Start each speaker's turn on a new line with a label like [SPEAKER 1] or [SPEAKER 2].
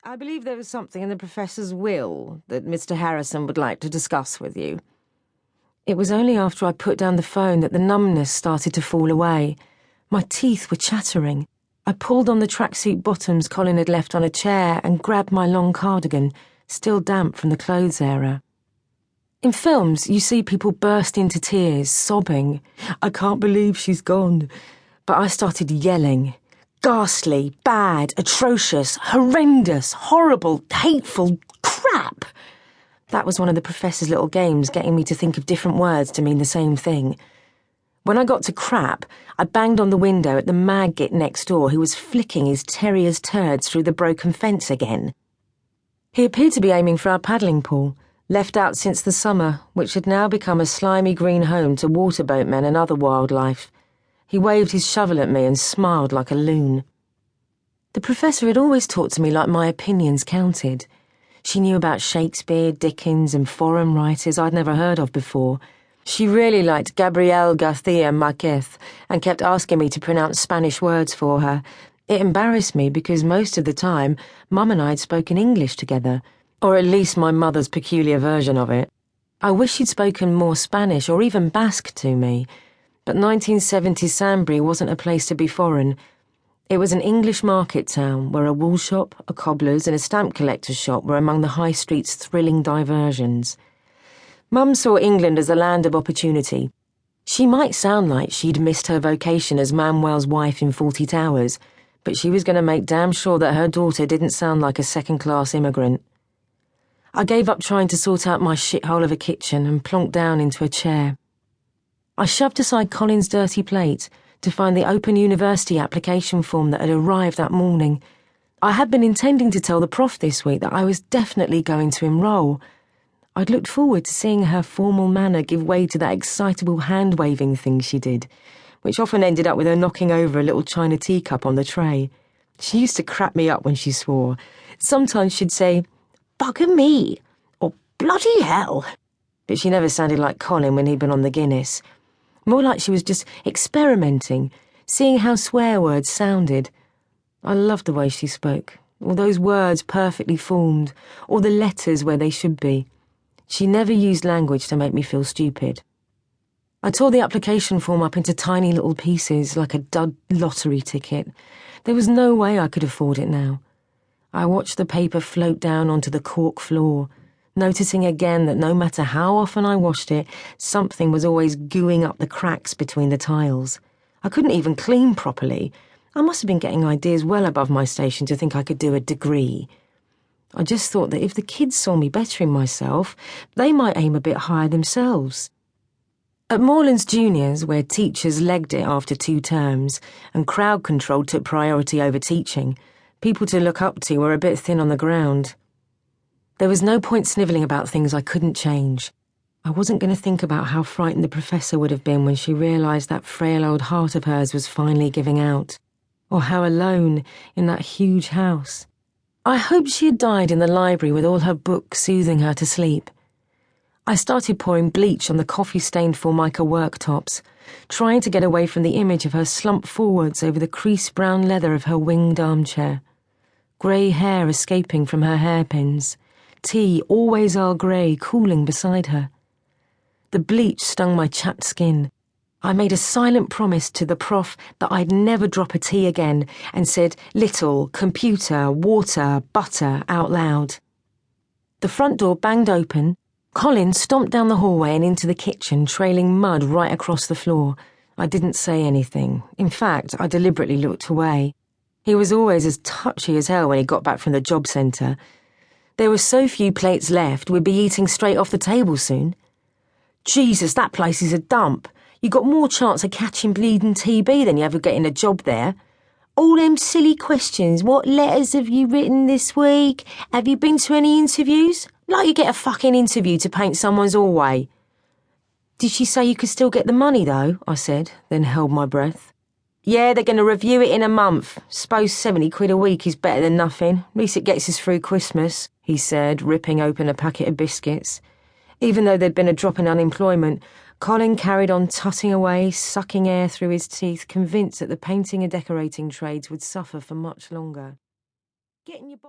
[SPEAKER 1] I believe there was something in the Professor's will that Mr. Harrison would like to discuss with you. It was only after I put down the phone that the numbness started to fall away. My teeth were chattering. I pulled on the tracksuit bottoms Colin had left on a chair and grabbed my long cardigan, still damp from the clothes era. In films, you see people burst into tears, sobbing, "I can't believe she's gone." But I started yelling. Ghastly, bad, atrocious, horrendous, horrible, hateful crap. That was one of the Professor's little games, getting me to think of different words to mean the same thing. When I got to crap, I banged on the window at the mag-git next door who was flicking his terrier's turds through the broken fence again. He appeared to be aiming for our paddling pool, left out since the summer, which had now become a slimy green home to water boatmen and other wildlife. He waved his shovel at me and smiled like a loon. The Professor had always talked to me like my opinions counted. She knew about Shakespeare, Dickens, and foreign writers I'd never heard of before. She really liked Gabriel García Márquez and kept asking me to pronounce Spanish words for her. It embarrassed me because most of the time, Mum and I had spoken English together, or at least my mother's peculiar version of it. I wish she'd spoken more Spanish or even Basque to me. But 1970 Sanbury wasn't a place to be foreign. It was an English market town where a wool shop, a cobbler's and a stamp collector's shop were among the high street's thrilling diversions. Mum saw England as a land of opportunity. She might sound like she'd missed her vocation as Manuel's wife in 40 Towers, but she was going to make damn sure that her daughter didn't sound like a second-class immigrant. I gave up trying to sort out my shithole of a kitchen and plonked down into a chair. I shoved aside Colin's dirty plate to find the Open University application form that had arrived that morning. I had been intending to tell the prof this week that I was definitely going to enroll. I'd looked forward to seeing her formal manner give way to that excitable hand-waving thing she did, which often ended up with her knocking over a little china teacup on the tray. She used to crap me up when she swore. Sometimes she'd say, "Bugger me," or "bloody hell." But she never sounded like Colin when he'd been on the Guinness. More like she was just experimenting, seeing how swear words sounded. I loved the way she spoke, all those words perfectly formed, all the letters where they should be. She never used language to make me feel stupid. I tore the application form up into tiny little pieces like a dud lottery ticket. There was no way I could afford it now. I watched the paper float down onto the cork floor, noticing again that no matter how often I washed it, something was always gooing up the cracks between the tiles. I couldn't even clean properly. I must have been getting ideas well above my station to think I could do a degree. I just thought that if the kids saw me bettering myself, they might aim a bit higher themselves. At Moorlands Juniors, where teachers legged it after 2 terms, and crowd control took priority over teaching, people to look up to were a bit thin on the ground. There was no point snivelling about things I couldn't change. I wasn't going to think about how frightened the Professor would have been when she realised that frail old heart of hers was finally giving out, or how alone in that huge house. I hoped she had died in the library with all her books soothing her to sleep. I started pouring bleach on the coffee-stained Formica worktops, trying to get away from the image of her slumped forwards over the creased brown leather of her winged armchair. Grey hair escaping from her hairpins. Tea, always Earl Grey, cooling beside her. The bleach stung my chapped skin. I made a silent promise to the prof that I'd never drop a tea again and said little, computer, water, butter out loud. The front door banged open. Colin stomped down the hallway and into the kitchen, trailing mud right across the floor. I didn't say anything. In fact, I deliberately looked away. He was always as touchy as hell when he got back from the job centre. There were so few plates left, we'd be eating straight off the table soon. Jesus, that place is a dump. You got more chance of catching bleeding TB than you ever getting a job there. All them silly questions. What letters have you written this week? Have you been to any interviews? Like you get a fucking interview to paint someone's hallway. Did she say you could still get the money, though? I said, then held my breath. Yeah, they're going to review it in a month. Suppose 70 quid a week is better than nothing. At least it gets us through Christmas, he said, ripping open a packet of biscuits. Even though there'd been a drop in unemployment, Colin carried on tutting away, sucking air through his teeth, convinced that the painting and decorating trades would suffer for much longer.